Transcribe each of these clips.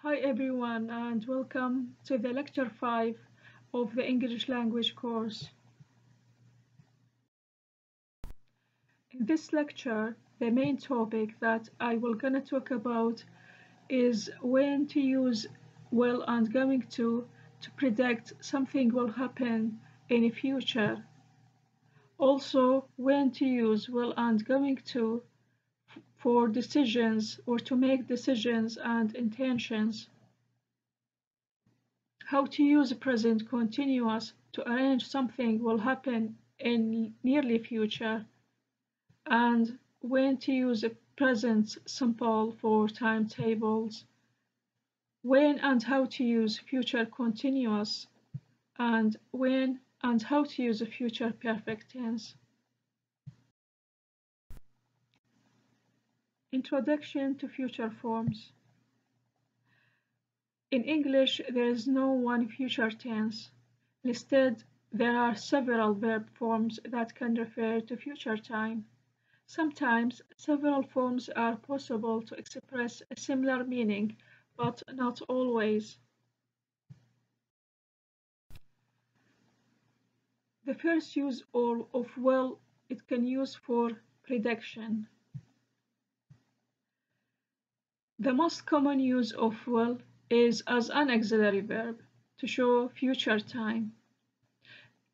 Hi everyone and welcome to the lecture 5 of the English language course. In this lecture, the main topic that I will gonna talk about is when to use will and going to predict something will happen in the future. Also, when to use will and going to for decisions or to make decisions and intentions. How to use present continuous to arrange something will happen in nearly future, and when to use a present simple for timetables, when and how to use future continuous, and when and how to use a future perfect tense. Introduction to future forms. In English, there is no one future tense. Instead, there are several verb forms that can refer to future time. Sometimes, several forms are possible to express a similar meaning, but not always. The first use of will it can use for prediction. The most common use of will is as an auxiliary verb to show future time.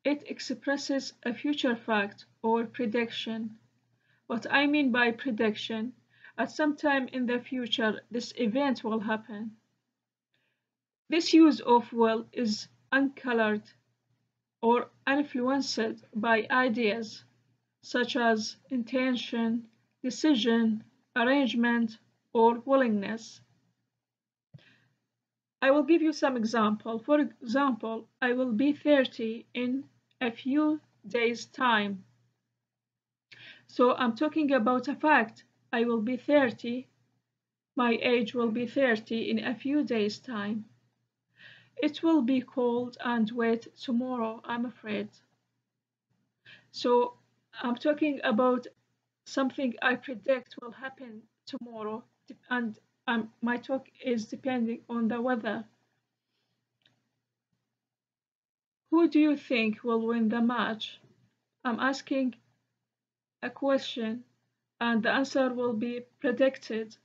It expresses a future fact or prediction. What I mean by prediction, at some time in the future, this event will happen. This use of will is uncolored or influenced by ideas such as intention, decision, arrangement, or willingness. I will give you some example. For example, I will be 30 in a few days' time. So I'm talking about a fact. I will be 30. My age will be 30 in a few days' time. It will be cold and wet tomorrow, I'm afraid. So I'm talking about something I predict will happen tomorrow, and my talk is depending on the weather. Who do you think will win the match? I'm asking a question, and the answer will be predicted.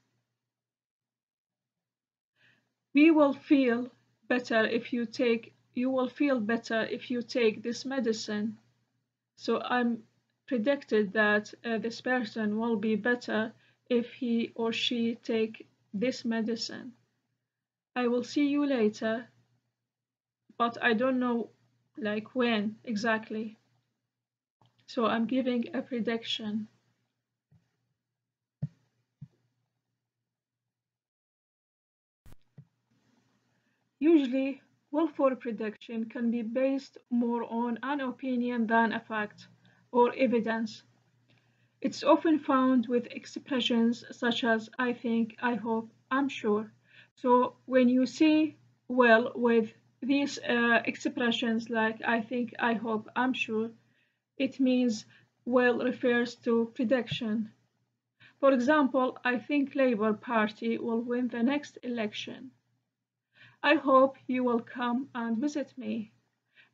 We will feel better if you take, you will feel better if you take this medicine. So I'm predicted that this person will be better if he or she take this medicine. I will see you later, but I don't know like when exactly. So I'm giving a prediction. Usually, willful prediction can be based more on an opinion than a fact or evidence. It's often found with expressions such as I think, I hope, I'm sure. So when you see will with these expressions like I think, I hope, I'm sure, it means will refers to prediction. For example, I think Labour Party will win the next election. I hope you will come and visit me.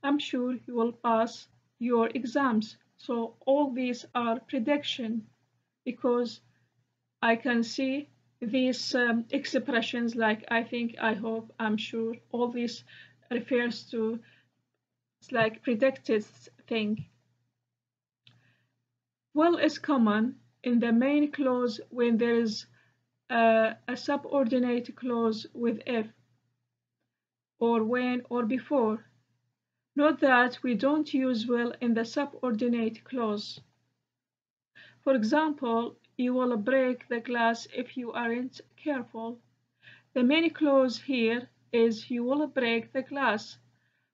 I'm sure you will pass your exams. So all these are prediction because I can see these expressions like I think, I hope, I'm sure. All this refers to it's like predicted thing. Will is common in the main clause when there is a subordinate clause with if or when or before. Note that we don't use will in the subordinate clause. For example, you will break the glass if you aren't careful. The main clause here is you will break the glass,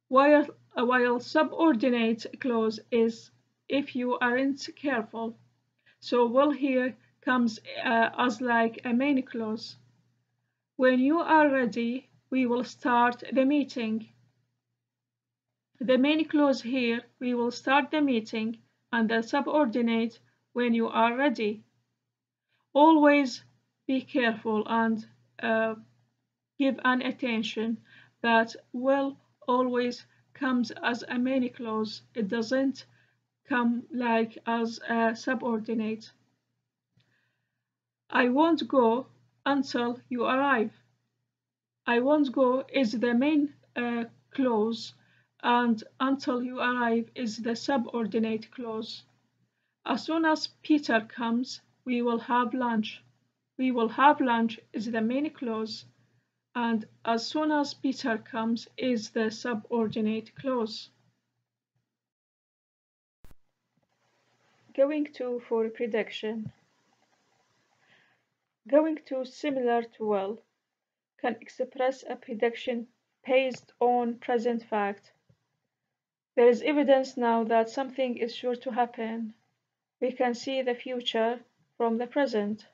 while subordinate clause is if you aren't careful. So will here comes as like a main clause. When you are ready, we will start the meeting. The main clause here, we will start the meeting, and the subordinate, when you are ready. Always be careful and give an attention that will always comes as a main clause. It doesn't come like as a subordinate. I won't go until you arrive. I won't go is the main clause, and until you arrive is the subordinate clause. As soon as Peter comes, we will have lunch. We will have lunch is the main clause, and as soon as Peter comes is the subordinate clause. Going to for prediction. Going to similar to will can express a prediction based on present fact. There is evidence now that something is sure to happen. We can see the future from the present.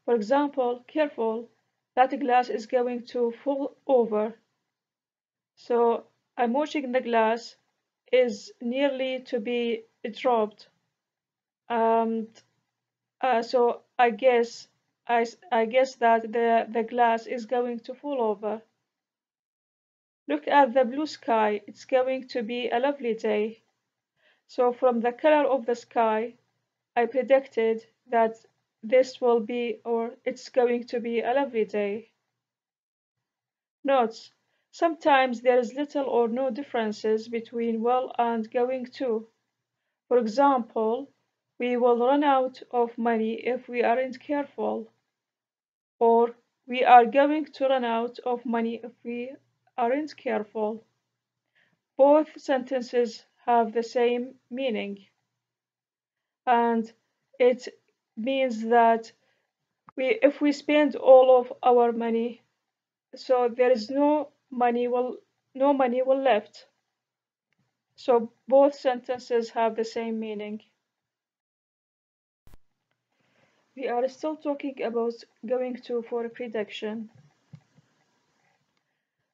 For example, careful, that glass is going to fall over. So I'm watching the glass is nearly to be dropped. And so I guess that the glass is going to fall over. Look at the blue sky. It's going to be a lovely day. So from the color of the sky, I predicted that this will be or it's going to be a lovely day. Notes: sometimes there is little or no differences between will and going to. For example, we will run out of money if we aren't careful, or we are going to run out of money if we aren't careful. Both sentences have the same meaning, and it means that if we spend all of our money, so there is no money will left. So both sentences have the same meaning. We are still talking about going to for a prediction.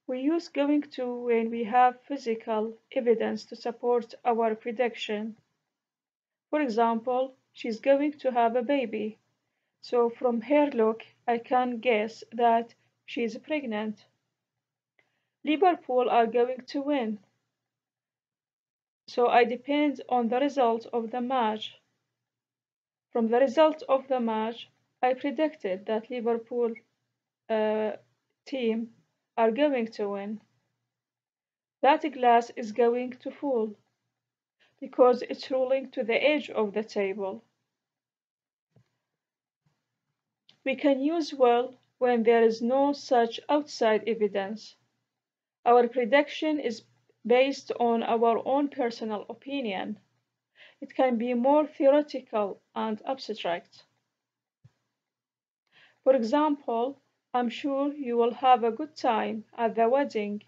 We use going to when we have physical evidence to support our prediction. For example, she's going to have a baby. So from her look, I can guess that she's pregnant. Liverpool are going to win. So I depend on the result of the match. From the result of the match, I predicted that Liverpool team are going to win. That glass is going to fall because it's rolling to the edge of the table. We can use will when there is no such outside evidence. Our prediction is based on our own personal opinion. It can be more theoretical and abstract. For example, I'm sure you will have a good time at the wedding.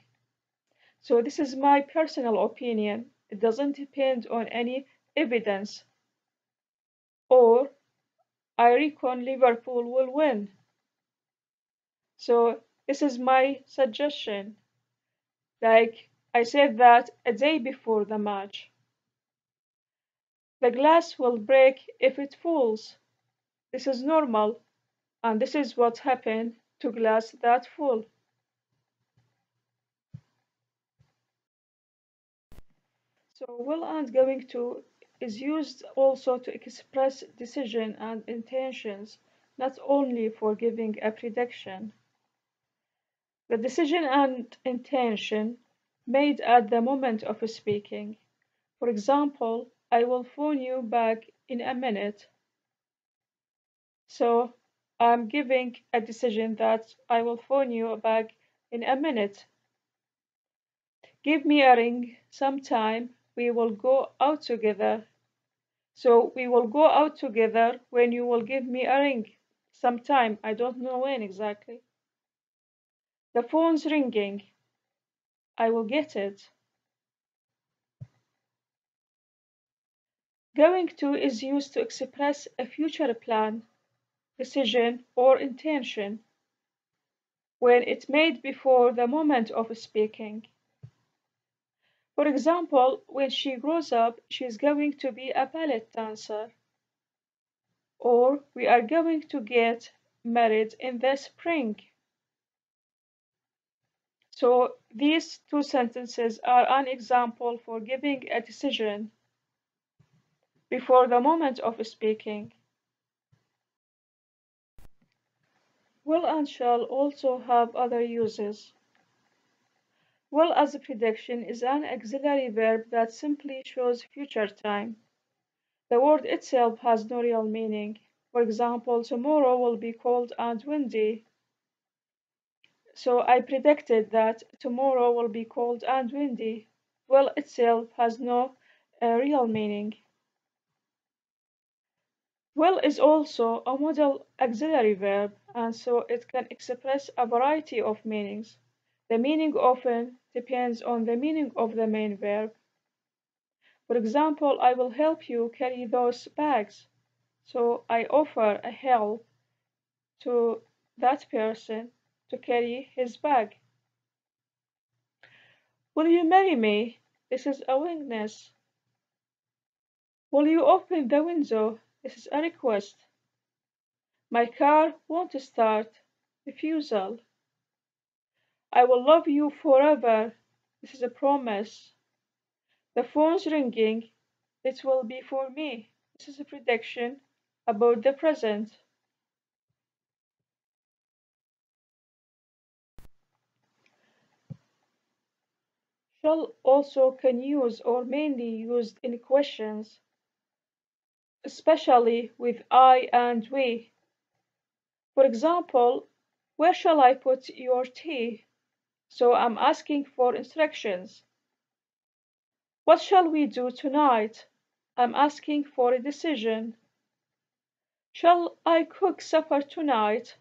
So this is my personal opinion. It doesn't depend on any evidence. Or I reckon Liverpool will win. So this is my suggestion. Like I said that a day before the match. The glass will break if it falls. This is normal, and this is what happened to glass that fall. So will and going to is used also to express decision and intentions, not only for giving a prediction. The decision and intention made at the moment of speaking. For example, I will phone you back in a minute. So I'm giving a decision that I will phone you back in a minute. Give me a ring sometime. We will go out together. So we will go out together when you will give me a ring sometime. I don't know when exactly. The phone's ringing. I will get it. Going to is used to express a future plan, decision, or intention when it's made before the moment of speaking. For example, when she grows up, she's going to be a ballet dancer. Or we are going to get married in the spring. So these two sentences are an example for giving a decision before the moment of speaking. Will and shall also have other uses. Will as a prediction is an auxiliary verb that simply shows future time. The word itself has no real meaning. For example, tomorrow will be cold and windy. So I predicted that tomorrow will be cold and windy. Will itself has no real meaning. Will is also a modal auxiliary verb, and so it can express a variety of meanings. The meaning often depends on the meaning of the main verb. For example, I will help you carry those bags. So I offer a help to that person to carry his bag. Will you marry me? This is a willingness. Will you open the window? This is a request. My car won't start. Refusal. I will love you forever. This is a promise. The phone's ringing. It will be for me. This is a prediction about the present. Shall also can use or mainly used in questions, especially with I and we. For example, where shall I put your tea? So I'm asking for instructions. What shall we do tonight? I'm asking for a decision. Shall I cook supper tonight?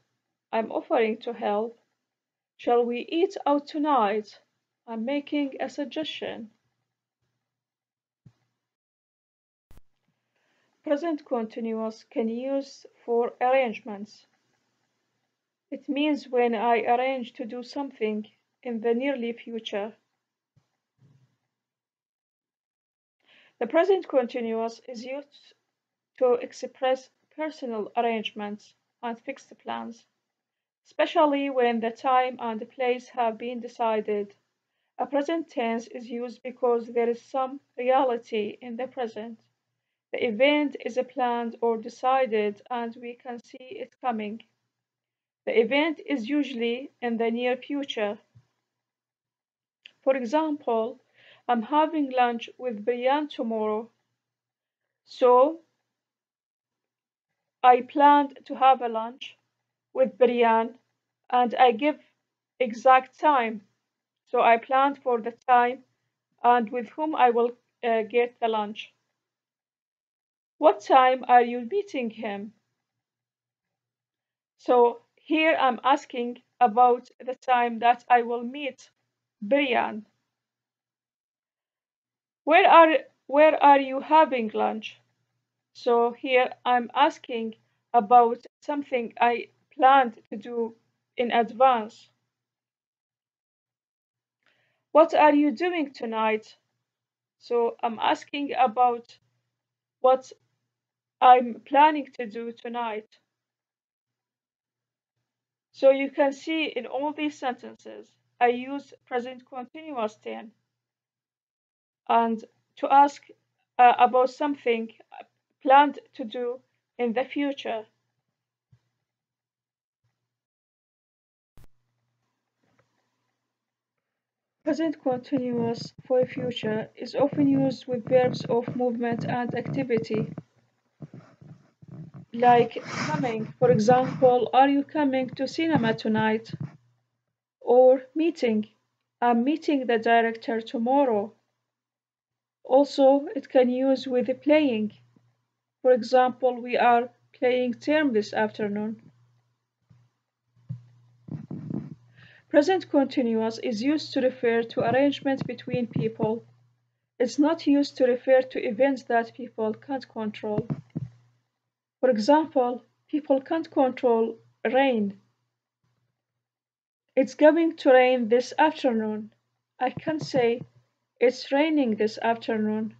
I'm offering to help. Shall we eat out tonight? I'm making a suggestion. Present continuous can use for arrangements. It means when I arrange to do something in the nearly future. The present continuous is used to express personal arrangements and fixed plans, especially when the time and place have been decided. A present tense is used because there is some reality in the present. The event is planned or decided and we can see it coming. The event is usually in the near future. For example, I'm having lunch with Brian tomorrow. So I planned to have a lunch with Brian and I give exact time. So I planned for the time and with whom I will get the lunch. What time are you meeting him? So here I'm asking about the time that I will meet Brian. Where are you having lunch? So here I'm asking about something I planned to do in advance. What are you doing tonight? So I'm asking about what I'm planning to do tonight. So you can see in all these sentences, I use present continuous tense and to ask about something planned to do in the future. Present continuous for future is often used with verbs of movement and activity, like coming. For example, are you coming to cinema tonight? Or meeting. I'm meeting the director tomorrow. Also, it can use with playing. For example, we are playing term this afternoon. Present continuous is used to refer to arrangements between people. It's not used to refer to events that people can't control. For example, people can't control rain. It's going to rain this afternoon. I can say it's raining this afternoon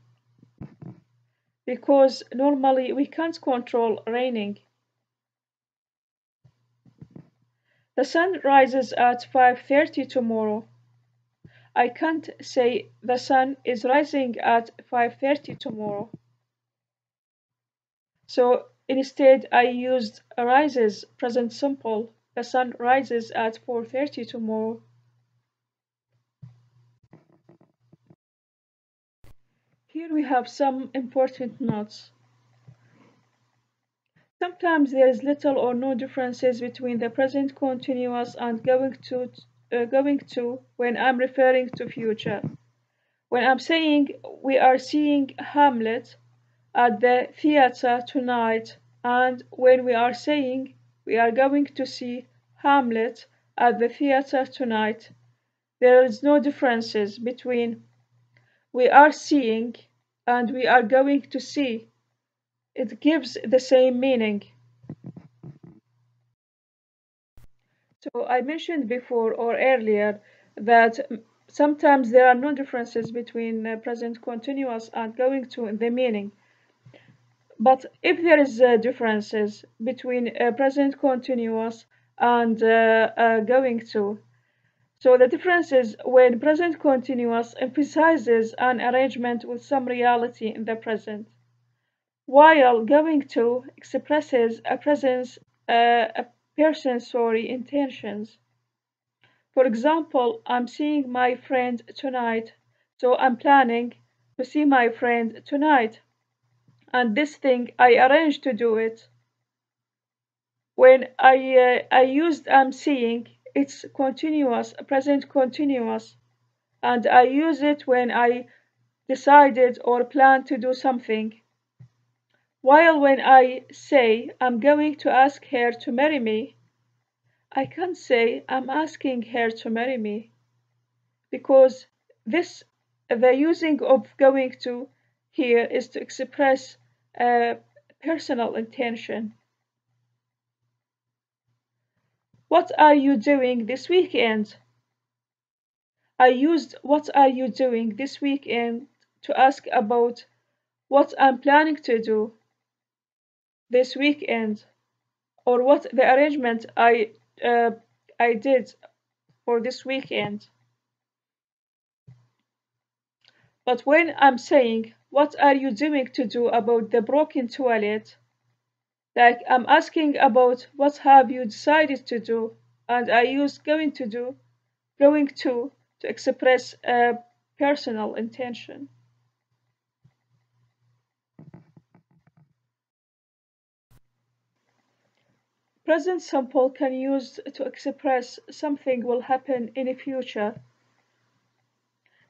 because normally we can't control raining. The sun rises at 5:30 tomorrow. I can't say the sun is rising at 5:30 tomorrow. So instead I used rises present simple. The sun rises at 4:30 tomorrow. Here we have some important notes. Sometimes there is little or no differences between the present continuous and going to when I'm referring to future. When I'm saying we are seeing Hamlet at the theater tonight, and when we are saying we are going to see Hamlet at the theater tonight, there is no differences between we are seeing and we are going to see. It gives the same meaning. So I mentioned before or earlier that sometimes there are no differences between present continuous and going to in the meaning. But if there is differences between present continuous and going to, so the difference is when present continuous emphasizes an arrangement with some reality in the present, while going to expresses a person's intentions. For example, I'm seeing my friend tonight, so I'm planning to see my friend tonight, and this thing I arranged to do it. When I used I'm seeing, it's continuous, present continuous, and I use it when I decided or planned to do something. While when I say I'm going to ask her to marry me, I can't say I'm asking her to marry me because this the using of going to here is to express a personal intention. What are you doing this weekend? I used what are you doing this weekend to ask about what I'm planning to do this weekend or what the arrangement uh, I did for this weekend. But when I'm saying what are you doing to do about the broken toilet, like I'm asking about what have you decided to do, and I use going to express a personal intention. Present simple can use to express something will happen in the future.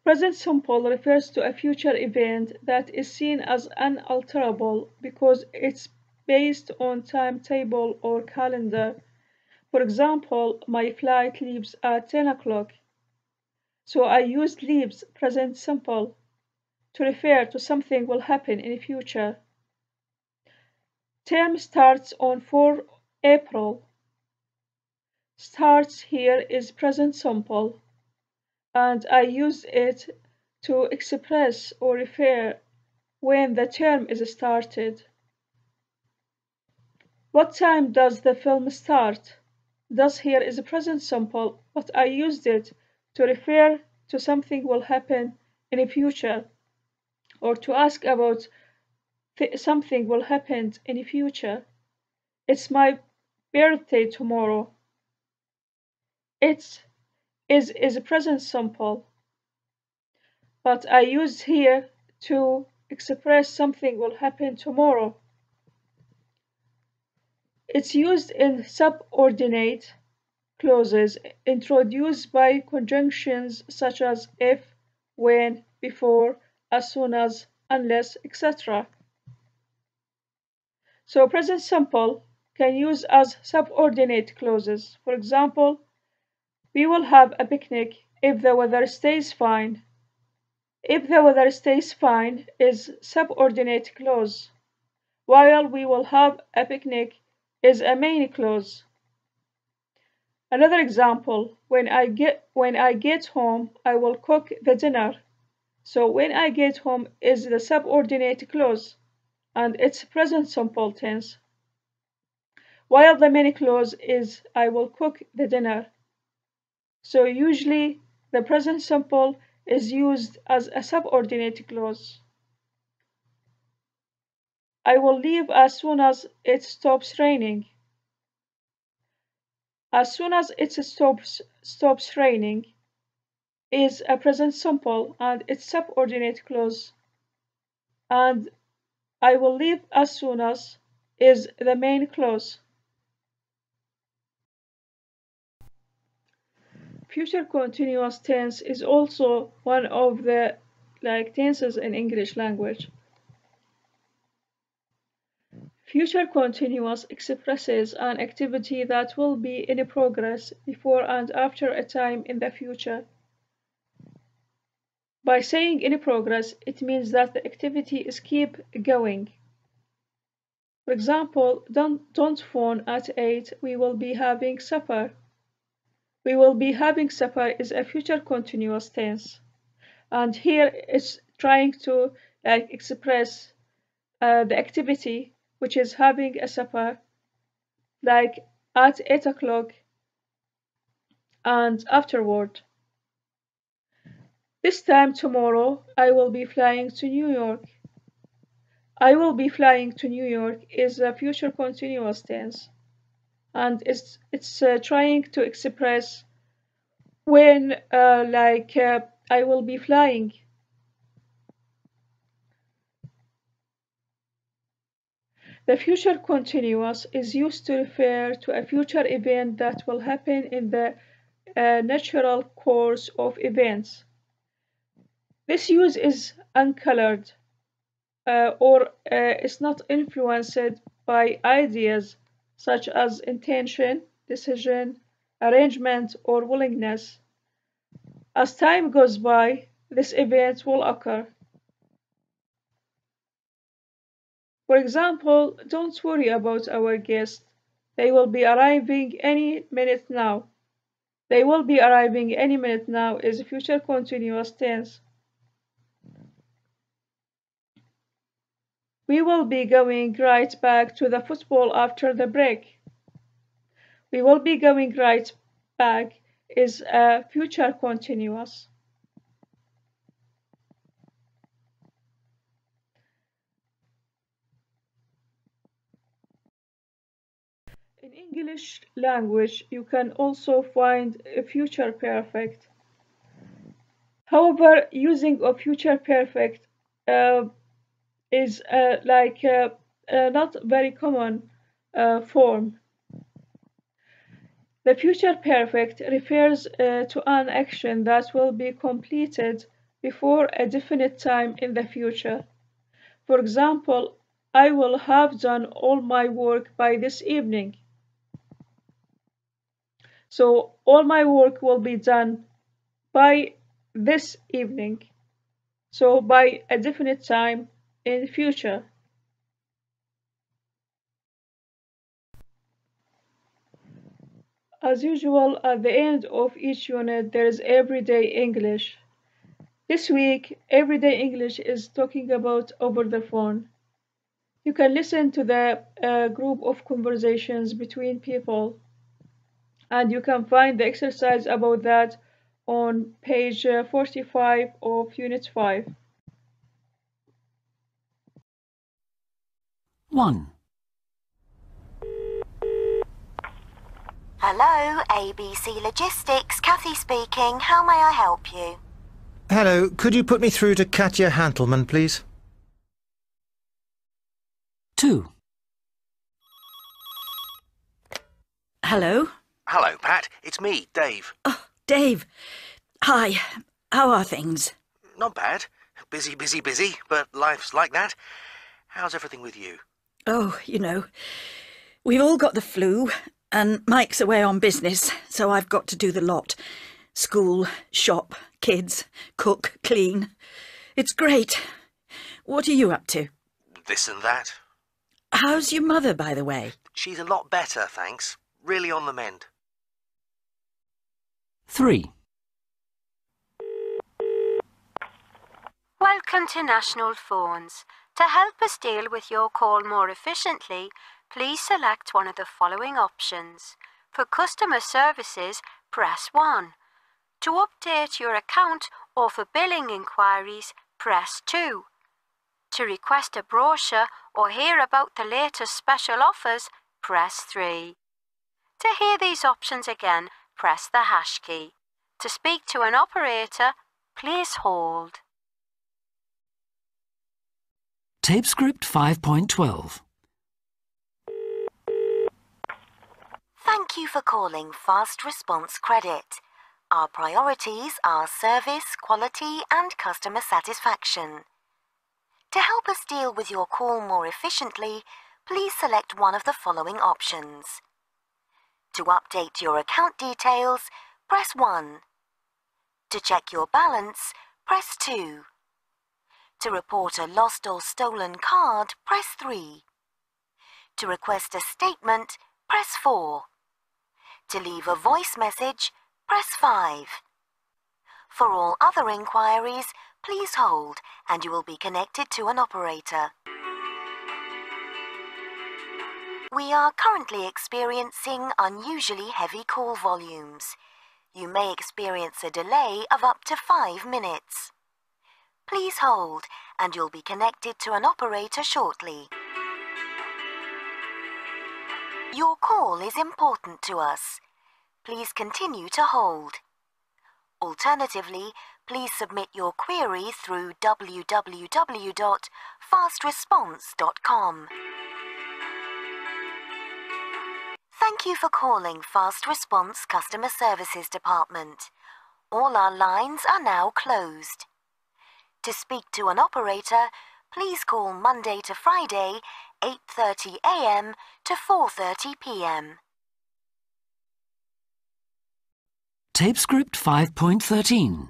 Present simple refers to a future event that is seen as unalterable because it's based on timetable or calendar. For example, my flight leaves at 10 o'clock. So I used leaves present simple to refer to something will happen in the future. Term starts on 4 April. Starts here is present simple, and I use it to express or refer when the term is started. What time does the film start? Does here is a present simple, but I used it to refer to something will happen in the future or to ask about something will happen in the future. It's my birthday tomorrow. It is a present simple, but I use here to express something will happen tomorrow. It's used in subordinate clauses introduced by conjunctions such as if, when, before, as soon as, unless, etc. So present simple can use as subordinate clauses. For example, we will have a picnic if the weather stays fine. If the weather stays fine is subordinate clause, while we will have a picnic is a main clause. Another example, when I get home, I will cook the dinner. So when I get home is the subordinate clause and it's present simple tense, while the main clause is I will cook the dinner. So usually The present simple is used as a subordinate clause. I will leave as soon as it stops raining. As soon as it stops raining is a present simple and its subordinate clause. And I will leave as soon as is the main clause. Future continuous tense is also one of the tenses in English language. Future continuous expresses an activity that will be in progress before and after a time in the future. By saying in progress, it means that the activity is keep going. For example, don't phone at 8, we will be having supper. We will be having supper is a future continuous tense. And here it's trying to express the activity, which is having a supper, like at 8 o'clock and afterward. This time tomorrow, I will be flying to New York. I will be flying to New York is a future continuous tense, and it's trying to express when I will be flying. The future continuous is used to refer to a future event that will happen in the natural course of events. This use is uncolored or is not influenced by ideas such as intention, decision, arrangement, or willingness. As time goes by, this event will occur. For example, don't worry about our guests. They will be arriving any minute now. They will be arriving any minute now is future continuous tense. We will be going right back to the football after the break. We will be going right back is a future continuous. In English language, you can also find a future perfect. However, using a future perfect is not very common form. The future perfect refers to an action that will be completed before a definite time in the future. For example, I will have done all my work by this evening. So all my work will be done by this evening. So by a definite time in the future. As usual, at the end of each unit, there is Everyday English. This week, Everyday English is talking about over the phone. You can listen to the group of conversations between people, and you can find the exercise about that on page 45 of Unit 5. 1. Hello, ABC Logistics. Kathy speaking. How may I help you? Hello, could you put me through to Katja Hantelman, please? 2. Hello? Hello, Pat. It's me, Dave. Oh, Dave. Hi. How are things? Not bad. Busy, but life's like that. How's everything with you? Oh, we've all got the flu, and Mike's away on business, so I've got to do the lot. School, shop, kids, cook, clean. It's great. What are you up to? This and that. How's your mother, by the way? She's a lot better, thanks. Really on the mend. 3. Welcome to National Phones. To help us deal with your call more efficiently, please select one of the following options. For customer services, press 1. To update your account or for billing inquiries, press 2. To request a brochure or hear about the latest special offers, press 3. To hear these options again, press the hash key. To speak to an operator, please hold. Tape script 5.12. Thank you for calling Fast Response Credit. Our priorities are service, quality and customer satisfaction. To help us deal with your call more efficiently, please select one of the following options. To update your account details, press 1. To check your balance, press 2. To report a lost or stolen card, press 3. To request a statement, press 4. To leave a voice message, press 5. For all other inquiries, please hold and you will be connected to an operator. We are currently experiencing unusually heavy call volumes. You may experience a delay of up to 5 minutes. Please hold and you'll be connected to an operator shortly. Your call is important to us. Please continue to hold. Alternatively, please submit your query through www.fastresponse.com. Thank you for calling Fast Response Customer Services Department. All our lines are now closed. To speak to an operator, please call Monday to Friday, 8:30 a.m. to 4:30 p.m. Tape script 5.13.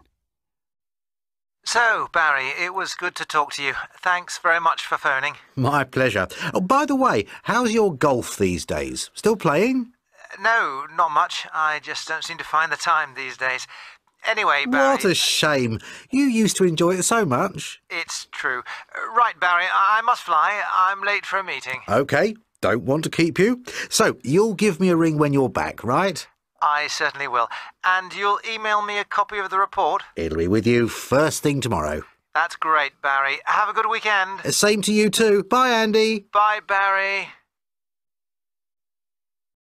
So, Barry, it was good to talk to you. Thanks very much for phoning. My pleasure. Oh, by the way, how's your golf these days? Still playing? No, not much. I just don't seem to find the time these days. Anyway, Barry... What a shame. You used to enjoy it so much. It's true. Right, Barry, I must fly. I'm late for a meeting. OK, don't want to keep you. So, you'll give me a ring when you're back, right? I certainly will. And you'll email me a copy of the report? It'll be with you first thing tomorrow. That's great, Barry. Have a good weekend. Same to you too. Bye, Andy. Bye, Barry.